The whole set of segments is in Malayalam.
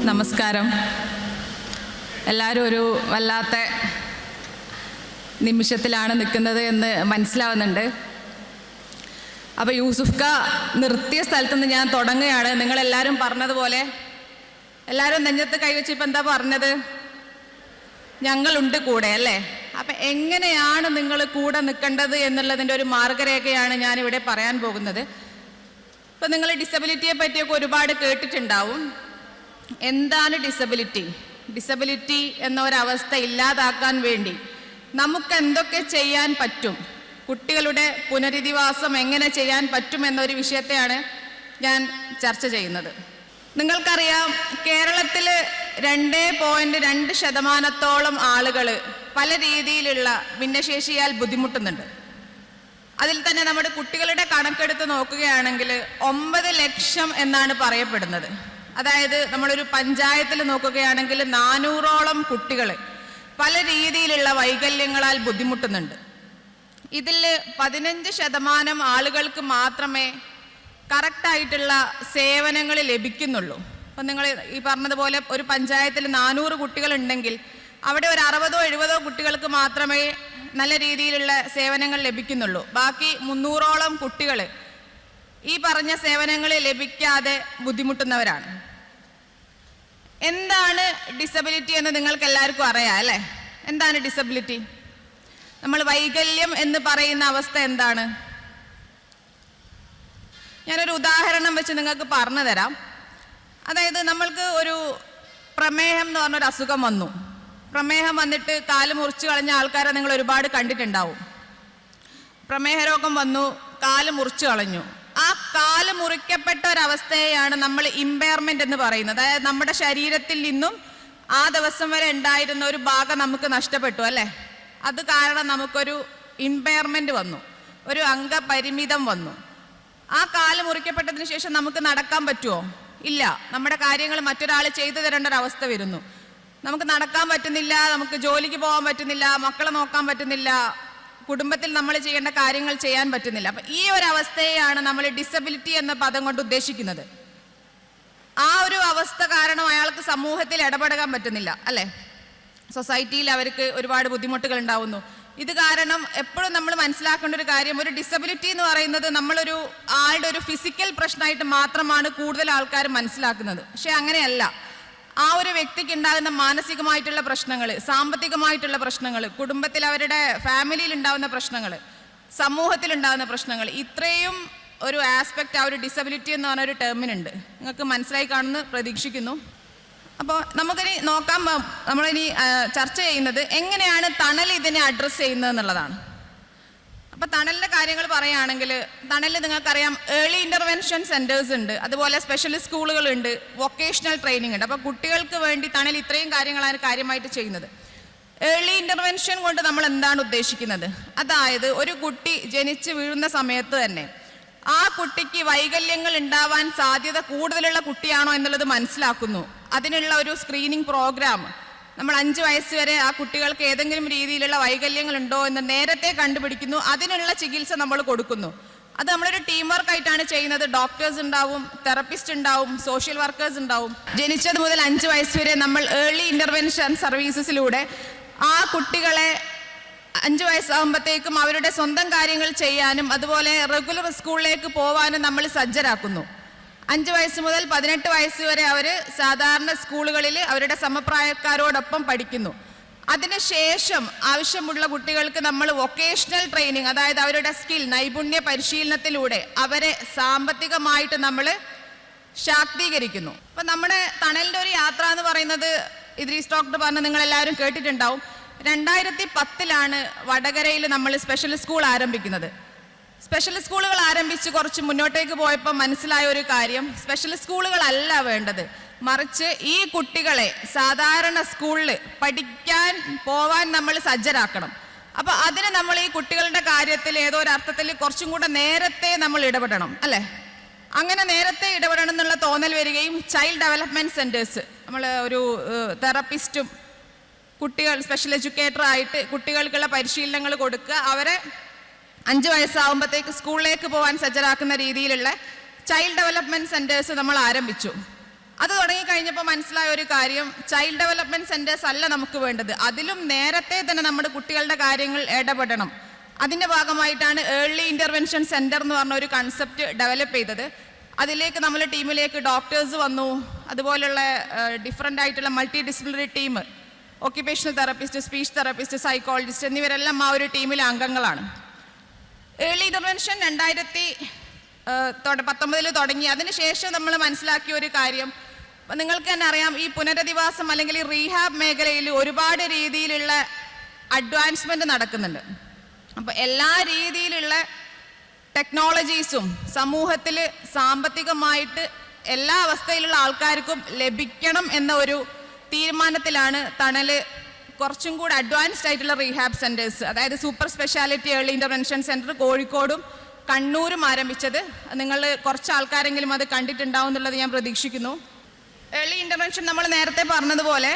നമസ്കാരം. എല്ലാവരും ഒരു വല്ലാത്ത നിമിഷത്തിലാണ് നിൽക്കുന്നത് എന്ന് മനസ്സിലാവുന്നുണ്ട്. അപ്പോൾ യൂസുഫ് ക നിർത്തിയ സ്ഥലത്ത് നിന്ന് ഞാൻ തുടങ്ങുകയാണ്. നിങ്ങളെല്ലാവരും പറഞ്ഞതുപോലെ എല്ലാവരും നെഞ്ചത്ത് കൈവച്ച് ഇപ്പം എന്താ പറഞ്ഞത്? ഞങ്ങളുണ്ട് കൂടെ, അല്ലേ? അപ്പം എങ്ങനെയാണ് നിങ്ങൾ കൂടെ നിൽക്കേണ്ടത് എന്നുള്ളതിൻ്റെ ഒരു മാർഗരേഖയാണ് ഞാനിവിടെ പറയാൻ പോകുന്നത്. ഇപ്പം നിങ്ങൾ ഡിസബിലിറ്റിയെ പറ്റിയൊക്കെ ഒരുപാട് കേട്ടിട്ടുണ്ടാവും. എന്താണ് ഡിസബിലിറ്റി? ഡിസബിലിറ്റി എന്ന ഒരവസ്ഥ ഇല്ലാതാക്കാൻ വേണ്ടി നമുക്ക് എന്തൊക്കെ ചെയ്യാൻ പറ്റും, കുട്ടികളുടെ പുനരധിവാസം എങ്ങനെ ചെയ്യാൻ പറ്റുമെന്നൊരു വിഷയത്തെയാണ് ഞാൻ ചർച്ച ചെയ്യുന്നത്. നിങ്ങൾക്കറിയാം, കേരളത്തിൽ 2.2% ആളുകൾ പല രീതിയിലുള്ള ഭിന്നശേഷിയാൽ ബുദ്ധിമുട്ടുന്നുണ്ട്. അതിൽ തന്നെ നമ്മുടെ കുട്ടികളുടെ കണക്കെടുത്ത് നോക്കുകയാണെങ്കിൽ 9 ലക്ഷം എന്നാണ് പറയപ്പെടുന്നത്. അതായത് നമ്മളൊരു പഞ്ചായത്തിൽ നോക്കുകയാണെങ്കിൽ 400ഓളം കുട്ടികൾ പല രീതിയിലുള്ള വൈകല്യങ്ങളാൽ ബുദ്ധിമുട്ടുന്നുണ്ട്. ഇതിൽ 15% ആളുകൾക്ക് മാത്രമേ കറക്റ്റായിട്ടുള്ള സേവനങ്ങൾ ലഭിക്കുന്നുള്ളൂ. അപ്പം നിങ്ങൾ ഈ പറഞ്ഞതുപോലെ ഒരു പഞ്ചായത്തിൽ 400 കുട്ടികളുണ്ടെങ്കിൽ അവിടെ ഒരു 60-70 കുട്ടികൾക്ക് മാത്രമേ നല്ല രീതിയിലുള്ള സേവനങ്ങൾ ലഭിക്കുന്നുള്ളൂ. ബാക്കി 300ഓളം കുട്ടികൾ ഈ പറഞ്ഞ സേവനങ്ങൾ ലഭിക്കാതെ ബുദ്ധിമുട്ടുന്നവരാണ്. എന്താണ് ഡിസബിലിറ്റി എന്ന് നിങ്ങൾക്ക് എല്ലാവർക്കും അറിയാം, അല്ലേ? എന്താണ് ഡിസബിലിറ്റി? നമ്മൾ വൈകല്യം എന്ന് പറയുന്ന അവസ്ഥ എന്താണ്? ഞാനൊരു ഉദാഹരണം വെച്ച് നിങ്ങൾക്ക് പറഞ്ഞു തരാം. അതായത് നമ്മൾക്ക് ഒരു പ്രമേഹം എന്ന് പറഞ്ഞൊരു അസുഖം വന്നു. പ്രമേഹം വന്നിട്ട് കാല് മുറിച്ച് കളഞ്ഞ ആൾക്കാരെ നിങ്ങൾ ഒരുപാട് കണ്ടിട്ടുണ്ടാവും. പ്രമേഹ രോഗം വന്നു, കാല് മുറിച്ച് കളഞ്ഞു. ആ കാല് മുറിക്കപ്പെട്ട ഒരവസ്ഥയെയാണ് നമ്മൾ ഇമ്പയർമെൻ്റ് എന്ന് പറയുന്നത്. അതായത് നമ്മുടെ ശരീരത്തിൽ നിന്നും ആ ദിവസം വരെ ഉണ്ടായിരുന്ന ഒരു ഭാഗം നമുക്ക് നഷ്ടപ്പെട്ടു, അല്ലേ? അത് കാരണം നമുക്കൊരു ഇമ്പയർമെൻ്റ് വന്നു, ഒരു അംഗപരിമിതം വന്നു. ആ കാല് മുറിക്കപ്പെട്ടതിന് ശേഷം നമുക്ക് നടക്കാൻ പറ്റുമോ? ഇല്ല. നമ്മുടെ കാര്യങ്ങൾ മറ്റൊരാൾ ചെയ്തു തരേണ്ട ഒരവസ്ഥ വരുന്നു. നമുക്ക് നടക്കാൻ പറ്റുന്നില്ല, നമുക്ക് ജോലിക്ക് പോകാൻ പറ്റുന്നില്ല, മക്കളെ നോക്കാൻ പറ്റുന്നില്ല, കുടുംബത്തിൽ നമ്മൾ ചെയ്യേണ്ട കാര്യങ്ങൾ ചെയ്യാൻ പറ്റുന്നില്ല. അപ്പം ഈ ഒരു അവസ്ഥയെയാണ് നമ്മൾ ഡിസബിലിറ്റി എന്ന പദം കൊണ്ട് ഉദ്ദേശിക്കുന്നത്. ആ ഒരു അവസ്ഥ കാരണം അയാൾക്ക് സമൂഹത്തിൽ ഇടപെടാൻ പറ്റുന്നില്ല, അല്ലേ? സൊസൈറ്റിയിൽ അവർക്ക് ഒരുപാട് ബുദ്ധിമുട്ടുകൾ ഉണ്ടാവുന്നു. ഇത് കാരണം എപ്പോഴും നമ്മൾ മനസ്സിലാക്കേണ്ട ഒരു കാര്യം, ഒരു ഡിസബിലിറ്റി എന്ന് പറയുന്നത് നമ്മളൊരു ആളുടെ ഒരു ഫിസിക്കൽ പ്രശ്നമായിട്ട് മാത്രമാണ് കൂടുതൽ ആൾക്കാർ മനസ്സിലാക്കുന്നത്. പക്ഷെ അങ്ങനെയല്ല. ആ ഒരു വ്യക്തിക്ക് ഉണ്ടാകുന്ന മാനസികമായിട്ടുള്ള പ്രശ്നങ്ങൾ, സാമ്പത്തികമായിട്ടുള്ള പ്രശ്നങ്ങൾ, കുടുംബത്തിൽ അവരുടെ ഫാമിലിയിൽ ഉണ്ടാകുന്ന പ്രശ്നങ്ങൾ, സമൂഹത്തിൽ ഉണ്ടാകുന്ന പ്രശ്നങ്ങൾ, ഇത്രയും ഒരു ആസ്പെക്റ്റ് ആ ഒരു ഡിസബിലിറ്റി എന്ന് പറഞ്ഞൊരു ടേമിനുണ്ട്. നിങ്ങൾക്ക് മനസ്സിലായി കാണുമെന്ന് പ്രതീക്ഷിക്കുന്നു. അപ്പോൾ നമുക്കിനി നോക്കാം, നമ്മളിനി ചർച്ച ചെയ്യുന്നത് എങ്ങനെയാണ് തണൽ ഇതിനെ അഡ്രസ്സ് ചെയ്യുന്നത് എന്നുള്ളതാണ്. അപ്പോൾ തണലിൻ്റെ കാര്യങ്ങൾ പറയുകയാണെങ്കിൽ, തണലിൽ നിങ്ങൾക്കറിയാം ഏർലി ഇൻ്റർവെൻഷൻ സെൻറ്റേഴ്സ് ഉണ്ട്, അതുപോലെ സ്പെഷ്യലിസ്റ്റ് സ്കൂളുകളുണ്ട്, വൊക്കേഷണൽ ട്രെയിനിങ് ഉണ്ട്. അപ്പോൾ കുട്ടികൾക്ക് വേണ്ടി തണൽ ഇത്രയും കാര്യങ്ങളാണ് കാര്യമായിട്ട് ചെയ്യുന്നത്. ഏർലി ഇൻ്റർവെൻഷൻ കൊണ്ട് നമ്മൾ എന്താണ് ഉദ്ദേശിക്കുന്നത്? അതായത് ഒരു കുട്ടി ജനിച്ച് വീഴുന്ന സമയത്ത് തന്നെ ആ കുട്ടിക്ക് വൈകല്യങ്ങൾ ഉണ്ടാവാൻ സാധ്യത കൂടുതലുള്ള കുട്ടിയാണോ എന്നുള്ളത് മനസ്സിലാക്കുന്നു. അതിനുള്ള ഒരു സ്ക്രീനിങ് പ്രോഗ്രാം നമ്മൾ 5 വയസ്സ് വരെ ആ കുട്ടികൾക്ക് ഏതെങ്കിലും രീതിയിലുള്ള വൈകല്യങ്ങൾ ഉണ്ടോ എന്ന് നേരത്തെ കണ്ടുപിടിക്കുന്നു. അതിനുള്ള ചികിത്സ നമ്മൾ കൊടുക്കുന്നു. അത് നമ്മളൊരു ടീം വർക്കായിട്ടാണ് ചെയ്യുന്നത്. ഡോക്ടേഴ്സ് ഉണ്ടാവും, തെറപ്പിസ്റ്റ് ഉണ്ടാവും, സോഷ്യൽ വർക്കേഴ്സ് ഉണ്ടാവും. ജനിച്ചത് മുതൽ 5 വയസ്സ് വരെ നമ്മൾ ഏർലി ഇൻ്റർവെൻഷൻ സർവീസസിലൂടെ ആ കുട്ടികളെ 5 വയസ്സാകുമ്പോഴത്തേക്കും അവരുടെ സ്വന്തം കാര്യങ്ങൾ ചെയ്യാനും അതുപോലെ റെഗുലർ സ്കൂളിലേക്ക് പോകാനും നമ്മൾ സജ്ജരാക്കുന്നു. 5 വയസ്സ് മുതൽ 18 വയസ്സ് വരെ അവർ സാധാരണ സ്കൂളുകളിൽ അവരുടെ സമപ്രായക്കാരോടൊപ്പം പഠിക്കുന്നു. അതിനുശേഷം ആവശ്യമുള്ള കുട്ടികൾക്ക് നമ്മൾ വൊക്കേഷണൽ ട്രെയിനിങ്, അതായത് അവരുടെ സ്കിൽ, നൈപുണ്യ പരിശീലനത്തിലൂടെ അവരെ സാമ്പത്തികമായിട്ട് നമ്മൾ ശാക്തീകരിക്കുന്നു. അപ്പം നമ്മുടെ തണലിൻ്റെ ഒരു യാത്ര എന്ന് പറയുന്നത് ഇദ്രീസ് ഡോക്ടർ പറഞ്ഞ് നിങ്ങളെല്ലാവരും കേട്ടിട്ടുണ്ടാവും. 2010 വടകരയിൽ നമ്മൾ സ്പെഷ്യൽ സ്കൂൾ ആരംഭിക്കുന്നത്. സ്പെഷ്യൽ സ്കൂളുകൾ ആരംഭിച്ച് കുറച്ച് മുന്നോട്ടേക്ക് പോയപ്പോൾ മനസ്സിലായ ഒരു കാര്യം, സ്പെഷ്യൽ സ്കൂളുകളല്ല വേണ്ടത്, മറിച്ച് ഈ കുട്ടികളെ സാധാരണ സ്കൂളിൽ പഠിക്കാൻ പോവാൻ നമ്മൾ സജ്ജരാക്കണം. അപ്പോൾ അതിന് നമ്മൾ ഈ കുട്ടികളുടെ കാര്യത്തിൽ ഏതോ ഒരു അർത്ഥത്തിൽ കുറച്ചും കൂടെ നേരത്തെ നമ്മൾ ഇടപെടണം, അല്ലേ? അങ്ങനെ നേരത്തെ ഇടപെടണം എന്നുള്ള തോന്നൽ വരികയും ചൈൽഡ് ഡെവലപ്മെൻറ്റ് സെൻറ്റേഴ്സ്, നമ്മൾ ഒരു തെറപ്പിസ്റ്റും കുട്ടികൾ സ്പെഷ്യൽ എഡ്യൂക്കേറ്ററായിട്ട് കുട്ടികൾക്കുള്ള പരിശീലനങ്ങൾ കൊടുക്കുക, അവരെ 5 വയസ്സാകുമ്പോഴത്തേക്ക് സ്കൂളിലേക്ക് പോകാൻ സജ്ജരാക്കുന്ന രീതിയിലുള്ള ചൈൽഡ് ഡെവലപ്മെൻറ്റ് സെൻറ്റേഴ്സ് നമ്മൾ ആരംഭിച്ചു. അത് തുടങ്ങിക്കഴിഞ്ഞപ്പോൾ മനസ്സിലായ ഒരു കാര്യം, ചൈൽഡ് ഡെവലപ്മെൻറ്റ് സെൻറ്റേഴ്സ് അല്ല നമുക്ക് വേണ്ടത്, അതിലും നേരത്തെ തന്നെ നമ്മുടെ കുട്ടികളുടെ കാര്യങ്ങൾ ഇടപെടണം. അതിൻ്റെ ഭാഗമായിട്ടാണ് ഏർലി ഇൻ്റർവെൻഷൻ സെൻറ്റർ എന്ന് പറഞ്ഞ ഒരു കൺസെപ്റ്റ് ഡെവലപ്പ് ചെയ്തത്. അതിലേക്ക് നമ്മൾ ടീമിലേക്ക് ഡോക്ടേഴ്സ് വന്നു, അതുപോലുള്ള ഡിഫറെൻ്റ് ആയിട്ടുള്ള multi disciplinary team, occupational therapist, speech therapist, psychologist എന്നിവരെല്ലാം ആ ഒരു ടീമിലെ അംഗങ്ങളാണ്. ഏർലി ഇൻ്റർവെൻഷൻ 2019 തുടങ്ങി. അതിനുശേഷം നമ്മൾ മനസ്സിലാക്കിയ ഒരു കാര്യം, നിങ്ങൾക്ക് തന്നെ അറിയാം, ഈ പുനരധിവാസം അല്ലെങ്കിൽ ഈ റീഹാബ് മേഖലയിൽ ഒരുപാട് രീതിയിലുള്ള അഡ്വാൻസ്മെൻറ്റ് നടക്കുന്നുണ്ട്. അപ്പോൾ എല്ലാ രീതിയിലുള്ള ടെക്നോളജീസും സമൂഹത്തിൽ സാമ്പത്തികമായിട്ട് എല്ലാ അവസ്ഥയിലുള്ള ആൾക്കാർക്കും ലഭിക്കണം എന്ന ഒരു തീരുമാനത്തിലാണ് തണൽ കുറച്ചും കൂടി അഡ്വാൻസ്ഡ് ആയിട്ടുള്ള റീഹാബ് സെൻറ്റേഴ്സ്, അതായത് super speciality early intervention centre കോഴിക്കോടും കണ്ണൂരും ആരംഭിച്ചത്. നിങ്ങൾ കുറച്ച് ആൾക്കാരെങ്കിലും അത് കണ്ടിട്ടുണ്ടാവും എന്നുള്ളത് ഞാൻ പ്രതീക്ഷിക്കുന്നു. ഏർലി ഇൻ്റർവെൻഷൻ നമ്മൾ നേരത്തെ പറഞ്ഞതുപോലെ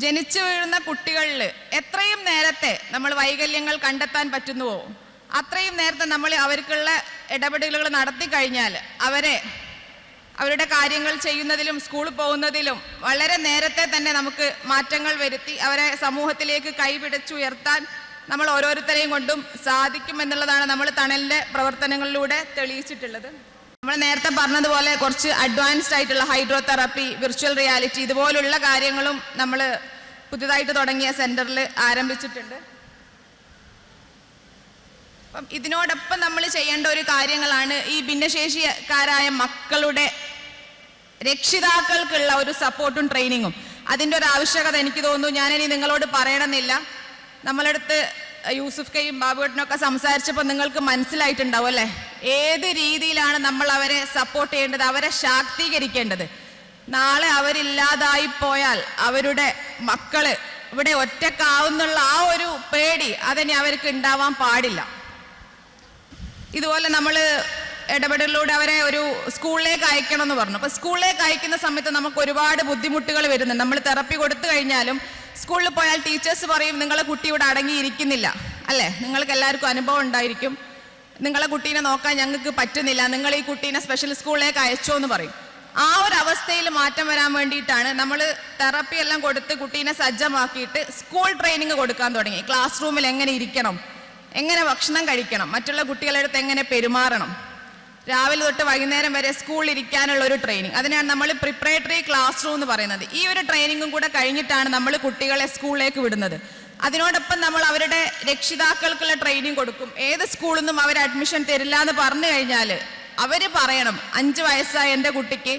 ജനിച്ചു വീഴുന്ന കുട്ടികളിൽ എത്രയും നേരത്തെ നമ്മൾ വൈകല്യങ്ങൾ കണ്ടെത്താൻ പറ്റുന്നുവോ അത്രയും നേരത്തെ നമ്മൾ അവർക്കുള്ള ഇടപെടലുകൾ നടത്തി കഴിഞ്ഞാൽ അവരുടെ കാര്യങ്ങൾ ചെയ്യുന്നതിലും സ്കൂളിൽ പോകുന്നതിലും വളരെ നേരത്തെ തന്നെ നമുക്ക് മാറ്റങ്ങൾ വരുത്തി അവരെ സമൂഹത്തിലേക്ക് കൈപിടിച്ചുയർത്താൻ നമ്മൾ ഓരോരുത്തരെയും കൊണ്ടും സാധിക്കും എന്നുള്ളതാണ് നമ്മൾ തണലിൻ്റെ പ്രവർത്തനങ്ങളിലൂടെ തെളിയിച്ചിട്ടുള്ളത്. നമ്മൾ നേരത്തെ പറഞ്ഞതുപോലെ കുറച്ച് അഡ്വാൻസ്ഡ് ആയിട്ടുള്ള ഹൈഡ്രോ തെറാപ്പി, വിർച്വൽ റിയാലിറ്റി ഇതുപോലുള്ള കാര്യങ്ങളും നമ്മൾ പുതുതായിട്ട് തുടങ്ങിയ സെൻറ്ററിൽ ആരംഭിച്ചിട്ടുണ്ട്. അപ്പം ഇതിനോടൊപ്പം നമ്മൾ ചെയ്യേണ്ട ഒരു കാര്യങ്ങളാണ് ഈ ഭിന്നശേഷിക്കാരായ മക്കളുടെ രക്ഷിതാക്കൾക്കുള്ള ഒരു സപ്പോർട്ടും ട്രെയിനിങ്ങും. അതിൻ്റെ ഒരു ആവശ്യകത എനിക്ക് തോന്നുന്നു ഞാനിനി നിങ്ങളോട് പറയണമെന്നില്ല. നമ്മളടുത്ത് യൂസുഫ് കയും ബാബുവേട്ടനൊക്കെ സംസാരിച്ചപ്പോൾ നിങ്ങൾക്ക് മനസ്സിലായിട്ടുണ്ടാവും അല്ലേ, ഏത് രീതിയിലാണ് നമ്മൾ അവരെ സപ്പോർട്ട് ചെയ്യേണ്ടത്, അവരെ ശാക്തീകരിക്കേണ്ടത്. നാളെ അവരില്ലാതായി പോയാൽ അവരുടെ മക്കള് ഇവിടെ ഒറ്റക്കാവുന്നുള്ള ആ ഒരു പേടി അതിന് അവർക്ക് ഉണ്ടാവാൻ പാടില്ല. ഇതുപോലെ നമ്മൾ ഇടപെടലിലൂടെ അവരെ ഒരു സ്കൂളിലേക്ക് അയക്കണം എന്ന് പറഞ്ഞു. അപ്പോൾ സ്കൂളിലേക്ക് അയക്കുന്ന സമയത്ത് നമുക്ക് ഒരുപാട് ബുദ്ധിമുട്ടുകൾ വരുന്നുണ്ട്. നമ്മൾ തെറപ്പി കൊടുത്തു കഴിഞ്ഞാലും സ്കൂളിൽ പോയാൽ ടീച്ചേഴ്സ് പറയും നിങ്ങളെ കുട്ടി ഇവിടെ അടങ്ങിയിരിക്കുന്നില്ല അല്ലേ, നിങ്ങൾക്ക് എല്ലാവർക്കും അനുഭവം ഉണ്ടായിരിക്കും, നിങ്ങളെ കുട്ടീനെ നോക്കാൻ ഞങ്ങൾക്ക് പറ്റുന്നില്ല, നിങ്ങൾ ഈ കുട്ടീനെ സ്പെഷ്യൽ സ്കൂളിലേക്ക് അയച്ചോ എന്ന് പറയും. ആ ഒരു അവസ്ഥയിൽ മാറ്റം വരാൻ വേണ്ടിയിട്ടാണ് നമ്മൾ തെറപ്പി എല്ലാം കൊടുത്ത് കുട്ടീനെ സജ്ജമാക്കിയിട്ട് സ്കൂൾ ട്രെയിനിങ് കൊടുക്കാൻ തുടങ്ങി. ക്ലാസ് റൂമിൽ എങ്ങനെ ഇരിക്കണം, എങ്ങനെ ഭക്ഷണം കഴിക്കണം, മറ്റുള്ള കുട്ടികളുടെ അടുത്ത് എങ്ങനെ പെരുമാറണം, രാവിലെ തൊട്ട് വൈകുന്നേരം വരെ സ്കൂളിൽ ഇരിക്കാനുള്ള ഒരു ട്രെയിനിങ്, അതിനാണ് നമ്മൾ പ്രിപ്പറേറ്ററി ക്ലാസ് റൂം എന്ന് പറയുന്നത്. ഈ ഒരു ട്രെയിനിങ്ങും കൂടെ കഴിഞ്ഞിട്ടാണ് നമ്മൾ കുട്ടികളെ സ്കൂളിലേക്ക് വിടുന്നത്. അതിനോടൊപ്പം നമ്മൾ അവരുടെ രക്ഷിതാക്കൾക്കുള്ള ട്രെയിനിങ് കൊടുക്കും. ഏത് സ്കൂളിൽ നിന്നും അവർ അഡ്മിഷൻ തരില്ല എന്ന് പറഞ്ഞു കഴിഞ്ഞാൽ അവർ പറയണം 5 വയസ്സായ എൻ്റെ കുട്ടിക്ക്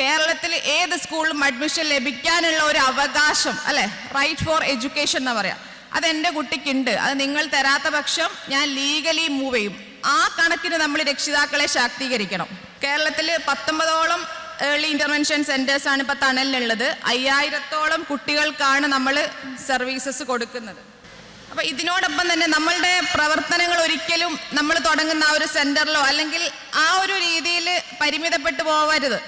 കേരളത്തിൽ ഏത് സ്കൂളിലും അഡ്മിഷൻ ലഭിക്കാനുള്ള ഒരു അവകാശം അല്ലെ, റൈറ്റ് ഫോർ എഡ്യൂക്കേഷൻ എന്ന് പറയാം, അതെൻ്റെ കുട്ടിക്കുണ്ട്. അത് നിങ്ങൾ തരാത്ത പക്ഷം ഞാൻ ലീഗലി മൂവ് ചെയ്യും. ആ കണക്കിന് നമ്മൾ രക്ഷിതാക്കളെ ശാക്തീകരിക്കണം. കേരളത്തിൽ 19ഓളം ഏർലി ഇൻ്റർവെൻഷൻ സെൻറ്റേഴ്സാണ് ഇപ്പോൾ തണലിലുള്ളത്. 5000ഓളം കുട്ടികൾക്കാണ് നമ്മൾ സർവീസസ് കൊടുക്കുന്നത്. അപ്പോൾ ഇതിനോടൊപ്പം തന്നെ നമ്മളുടെ പ്രവർത്തനങ്ങൾ ഒരിക്കലും നമ്മൾ തുടങ്ങുന്ന ആ ഒരു സെൻറ്ററിലോ അല്ലെങ്കിൽ ആ ഒരു രീതിയിൽ പരിമിതപ്പെട്ടു പോകരുത്.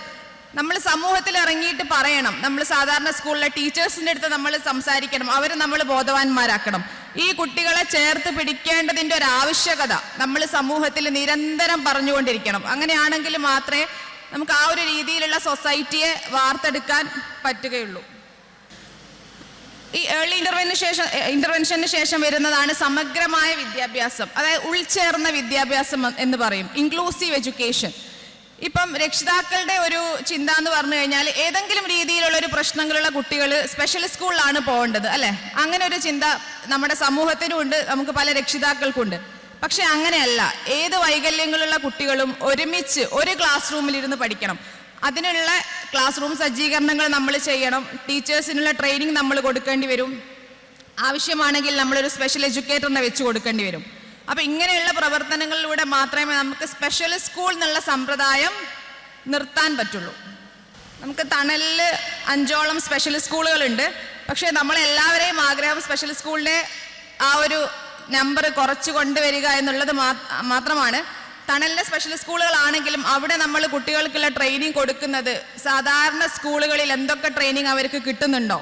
നമ്മൾ സമൂഹത്തിൽ ഇറങ്ങിയിട്ട് പറയണം. നമ്മൾ സാധാരണ സ്കൂളിലെ ടീച്ചേഴ്സിൻ്റെ അടുത്ത് നമ്മൾ സംസാരിക്കണം, അവർ നമ്മൾ ബോധവാന്മാരാക്കണം. ഈ കുട്ടികളെ ചേർത്ത് പിടിക്കേണ്ടതിൻ്റെ ഒരു ആവശ്യകത നമ്മൾ സമൂഹത്തിൽ നിരന്തരം പറഞ്ഞുകൊണ്ടിരിക്കണം. അങ്ങനെയാണെങ്കിൽ മാത്രമേ നമുക്ക് ആ ഒരു രീതിയിലുള്ള സൊസൈറ്റിയെ വാർത്തെടുക്കാൻ പറ്റുകയുള്ളൂ. ഈ ഏർലി ഇന്റർവെൻഷന് ശേഷം വരുന്നതാണ് സമഗ്രമായ വിദ്യാഭ്യാസം, അതായത് ഉൾച്ചേർന്ന വിദ്യാഭ്യാസം എന്ന് പറയും, ഇൻക്ലൂസീവ് എഡ്യൂക്കേഷൻ. ഇപ്പം രക്ഷിതാക്കളുടെ ഒരു ചിന്ത എന്ന് പറഞ്ഞു കഴിഞ്ഞാൽ ഏതെങ്കിലും രീതിയിലുള്ള ഒരു പ്രശ്നങ്ങളുള്ള കുട്ടികൾ സ്പെഷ്യൽ സ്കൂളിലാണ് പോകേണ്ടത് അല്ലേ, അങ്ങനെ ഒരു ചിന്ത നമ്മുടെ സമൂഹത്തിനും ഉണ്ട്, നമുക്ക് പല രക്ഷിതാക്കൾക്കുണ്ട്. പക്ഷെ അങ്ങനെയല്ല, ഏത് വൈകല്യങ്ങളുള്ള കുട്ടികളും ഒരുമിച്ച് ഒരു ക്ലാസ് റൂമിൽ ഇരുന്ന് പഠിക്കണം. അതിനുള്ള ക്ലാസ് റൂം സജ്ജീകരണങ്ങൾ നമ്മൾ ചെയ്യണം, ടീച്ചേഴ്സിനുള്ള ട്രെയിനിങ് നമ്മൾ കൊടുക്കേണ്ടി വരും, ആവശ്യമാണെങ്കിൽ നമ്മളൊരു സ്പെഷ്യൽ എഡ്യൂക്കേറ്ററിനെ വെച്ച് കൊടുക്കേണ്ടി വരും. അപ്പം ഇങ്ങനെയുള്ള പ്രവർത്തനങ്ങളിലൂടെ മാത്രമേ നമുക്ക് സ്പെഷ്യൽ സ്കൂൾ എന്നുള്ള സമ്പ്രദായം നിർത്താൻ പറ്റുള്ളൂ. നമുക്ക് തണലിൽ 5ഓളം സ്പെഷ്യൽ സ്കൂളുകളുണ്ട്. പക്ഷേ നമ്മളെല്ലാവരെയും ആഗ്രഹം സ്പെഷ്യൽ സ്കൂളിൻ്റെ ആ ഒരു നമ്പർ കുറച്ച് കൊണ്ടുവരിക എന്നുള്ളത് മാത്രമാണ്. തണലിലെ സ്പെഷ്യൽ സ്കൂളുകളാണെങ്കിലും അവിടെ നമ്മൾ കുട്ടികൾക്കുള്ള ട്രെയിനിങ് കൊടുക്കുന്നത് സാധാരണ സ്കൂളുകളിൽ എന്തൊക്കെ ട്രെയിനിങ് അവർക്ക് കിട്ടുന്നുണ്ടോ,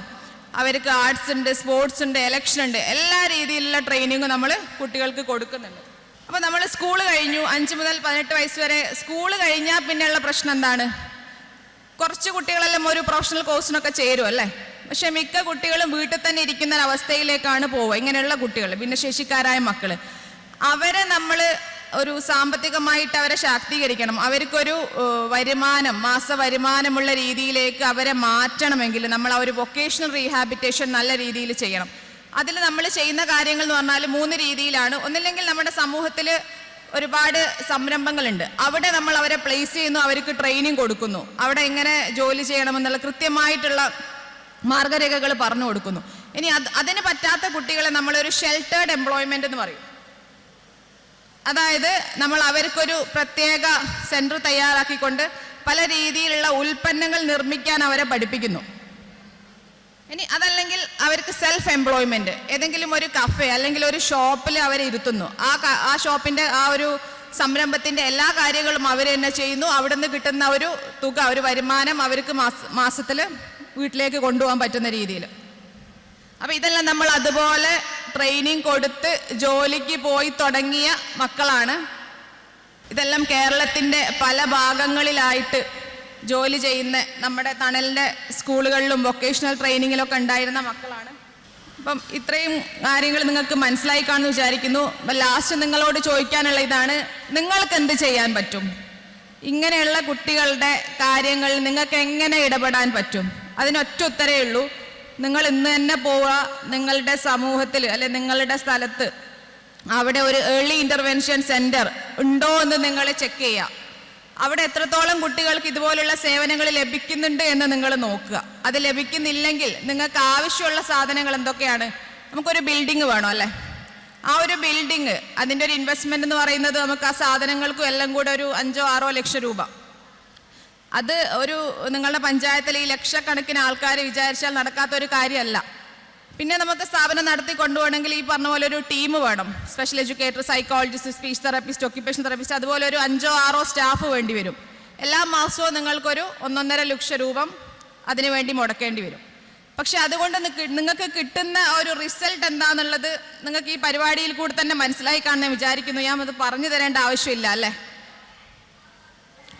അവർക്ക് ആർട്സ് ഉണ്ട്, സ്പോർട്സ് ഉണ്ട്, എലക്ഷൻ ഉണ്ട്, എല്ലാ രീതിയിലുള്ള ട്രെയിനിങ്ങും നമ്മൾ കുട്ടികൾക്ക് കൊടുക്കുന്നുണ്ട്. അപ്പോൾ നമ്മൾ സ്കൂൾ കഴിഞ്ഞു, 5 മുതൽ 18 വയസ്സ് വരെ സ്കൂൾ കഴിഞ്ഞാൽ പിന്നെയുള്ള പ്രശ്നം എന്താണ്? കുറച്ച് കുട്ടികളെല്ലാം ഒരു പ്രൊഫഷണൽ കോഴ്സിനൊക്കെ ചേരും അല്ലേ, പക്ഷെ മിക്ക കുട്ടികളും വീട്ടിൽ തന്നെ ഇരിക്കുന്ന ഒരവസ്ഥയിലേക്കാണ് പോവുക. ഇങ്ങനെയുള്ള കുട്ടികൾ, ഭിന്നശേഷിക്കാരായ മക്കൾ, അവരെ നമ്മൾ ഒരു സാമ്പത്തികമായിട്ട് അവരെ ശാക്തീകരിക്കണം. അവർക്കൊരു വരുമാനം, മാസ വരുമാനമുള്ള രീതിയിലേക്ക് അവരെ മാറ്റണമെങ്കിൽ നമ്മൾ ആ ഒരു വൊക്കേഷണൽ റീഹാബിറ്റേഷൻ നല്ല രീതിയിൽ ചെയ്യണം. അതിൽ നമ്മൾ ചെയ്യുന്ന കാര്യങ്ങൾ എന്ന് പറഞ്ഞാൽ 3 രീതിയിലാണ്. ഒന്നില്ലെങ്കിൽ നമ്മുടെ സമൂഹത്തിൽ ഒരുപാട് സംരംഭങ്ങളുണ്ട്, അവിടെ നമ്മൾ അവരെ പ്ലേസ് ചെയ്യുന്നു, അവർക്ക് ട്രെയിനിങ് കൊടുക്കുന്നു, അവിടെ എങ്ങനെ ജോലി ചെയ്യണമെന്നുള്ള കൃത്യമായിട്ടുള്ള മാർഗരേഖകൾ പറഞ്ഞു കൊടുക്കുന്നു. ഇനി അതിന് പറ്റാത്ത കുട്ടികളെ നമ്മളൊരു ഷെൽട്ടേർഡ് എംപ്ലോയ്മെന്റ് എന്ന് പറയും. അതായത് നമ്മൾ അവർക്കൊരു പ്രത്യേക സെന്റർ തയ്യാറാക്കിക്കൊണ്ട് പല രീതിയിലുള്ള ഉൽപ്പന്നങ്ങൾ നിർമ്മിക്കാൻ അവരെ പഠിപ്പിക്കുന്നു. ഇനി അതല്ലെങ്കിൽ അവർക്ക് സെൽഫ് എംപ്ലോയ്മെന്റ്, ഏതെങ്കിലും ഒരു കഫേ അല്ലെങ്കിൽ ഒരു ഷോപ്പിൽ അവരെ ഇരുത്തുന്നു. ആ ഷോപ്പിന്റെ ആ ഒരു സംരംഭത്തിന്റെ എല്ലാ കാര്യങ്ങളും അവർ തന്നെ ചെയ്യുന്നു. അവിടെ നിന്ന് കിട്ടുന്ന ഒരു തുക, ഒരു വരുമാനം അവർക്ക് മാസത്തിൽ വീട്ടിലേക്ക് കൊണ്ടുപോകാൻ പറ്റുന്ന രീതിയിൽ. അപ്പൊ ഇതെല്ലാം നമ്മൾ അതുപോലെ ട്രെയിനിങ് കൊടുത്ത് ജോലിക്ക് പോയി തുടങ്ങിയ മക്കളാണ്. ഇതെല്ലാം കേരളത്തിന്റെ പല ഭാഗങ്ങളിലായിട്ട് ജോലി ചെയ്യുന്ന നമ്മുടെ തണലിന്റെ സ്കൂളുകളിലും വൊക്കേഷണൽ ട്രെയിനിങ്ങിലൊക്കെ ഉണ്ടായിരുന്ന മക്കളാണ്. അപ്പം ഇത്രയും കാര്യങ്ങൾ നിങ്ങൾക്ക് മനസ്സിലായി കാണുമെന്ന് വിചാരിക്കുന്നു. ലാസ്റ്റ് നിങ്ങളോട് ചോദിക്കാനുള്ള ഇതാണ്, നിങ്ങൾക്ക് എന്ത് ചെയ്യാൻ പറ്റും? ഇങ്ങനെയുള്ള കുട്ടികളുടെ കാര്യങ്ങളിൽ നിങ്ങൾക്ക് എങ്ങനെ ഇടപെടാൻ പറ്റും? അതിനൊറ്റ ഉത്തരേ ഉള്ളൂ, നിങ്ങൾ ഇന്ന് തന്നെ പോവുക, നിങ്ങളുടെ സമൂഹത്തിൽ അല്ലെ നിങ്ങളുടെ സ്ഥലത്ത് അവിടെ ഒരു ഏർലി ഇന്റർവെൻഷൻ സെന്റർ ഉണ്ടോ എന്ന് നിങ്ങൾ ചെക്ക് ചെയ്യുക. അവിടെ എത്രത്തോളം കുട്ടികൾക്ക് ഇതുപോലുള്ള സേവനങ്ങൾ ലഭിക്കുന്നുണ്ട് എന്ന് നിങ്ങൾ നോക്കുക. അത് ലഭിക്കുന്നില്ലെങ്കിൽ നിങ്ങൾക്ക് ആവശ്യമുള്ള സാധനങ്ങൾ എന്തൊക്കെയാണ്? നമുക്കൊരു ബിൽഡിംഗ് വേണം അല്ലേ? ആ ഒരു ബിൽഡിംഗ്, അതിൻ്റെ ഒരു ഇൻവെസ്റ്റ്മെന്റ് എന്ന് പറയുന്നത് നമുക്ക് ആ സാധനങ്ങൾക്കും എല്ലാം കൂടെ ഒരു 5-6 ലക്ഷം രൂപ. അത് ഒരു നിങ്ങളുടെ പഞ്ചായത്തിൽ ഈ ലക്ഷക്കണക്കിന് ആൾക്കാർ വിചാരിച്ചാൽ നടക്കാത്ത ഒരു കാര്യമല്ല. പിന്നെ നമുക്ക് സ്ഥാപനം നടത്തി കൊണ്ടുപോകണമെങ്കിൽ ഈ പറഞ്ഞ പോലെ ഒരു ടീം വേണം. Special educator, psychologist, speech therapist, occupation therapist, അതുപോലെ ഒരു 5-6 സ്റ്റാഫ് വേണ്ടി വരും. എല്ലാ മാസവും നിങ്ങൾക്കൊരു 1.5 ലക്ഷം രൂപ അതിനു വേണ്ടി മുടക്കേണ്ടി വരും. പക്ഷെ അതുകൊണ്ട് നിങ്ങൾക്ക് കിട്ടുന്ന ഒരു റിസൾട്ട് എന്താണെന്നുള്ളത് നിങ്ങൾക്ക് ഈ പരിപാടിയിൽ കൂടി തന്നെ മനസ്സിലായി കാണുന്ന വിചാരിക്കുന്നു. ഞാൻ അത് പറഞ്ഞു തരേണ്ട ആവശ്യമില്ല അല്ലേ?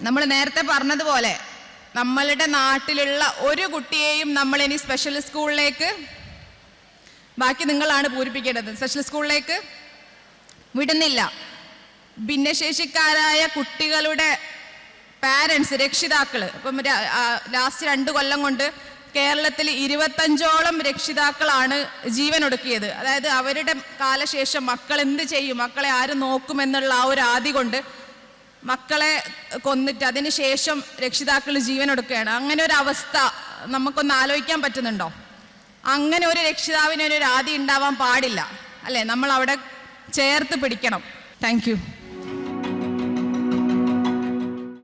നമ്മൾ നേരത്തെ പറഞ്ഞതുപോലെ നമ്മളുടെ നാട്ടിലുള്ള ഒരു കുട്ടിയെയും നമ്മൾ ഇനി സ്പെഷ്യൽ സ്കൂളിലേക്ക്, ബാക്കി നിങ്ങളാണ് പൂരിപ്പിക്കേണ്ടത്, സ്പെഷ്യൽ സ്കൂളിലേക്ക് വിടുന്നില്ല. ഭിന്നശേഷിക്കാരായ കുട്ടികളുടെ പാരൻസ്, രക്ഷിതാക്കൾ, ഇപ്പം ലാസ്റ്റ് 2 കൊല്ലം കൊണ്ട് കേരളത്തിൽ 25ഓളം രക്ഷിതാക്കളാണ് ജീവനൊടുക്കിയത്. അതായത് അവരുടെ കാലശേഷം മക്കൾ എന്ത് ചെയ്യും, മക്കളെ ആര് നോക്കുമെന്നുള്ള ആ ഒരു ആദി കൊണ്ട് മക്കളെ കൊന്നിട്ട് അതിന് ശേഷം രക്ഷിതാക്കൾ ജീവനൊടുക്കുകയാണ്. അങ്ങനെ ഒരു അവസ്ഥ നമുക്കൊന്ന് ആലോചിക്കാൻ പറ്റുന്നുണ്ടോ? അങ്ങനെ ഒരു രക്ഷിതാവിന് ഒരു ആദി ഉണ്ടാവാൻ പാടില്ല അല്ലേ? നമ്മൾ അവിടെ ചേർത്ത് പിടിക്കണം. Thank you.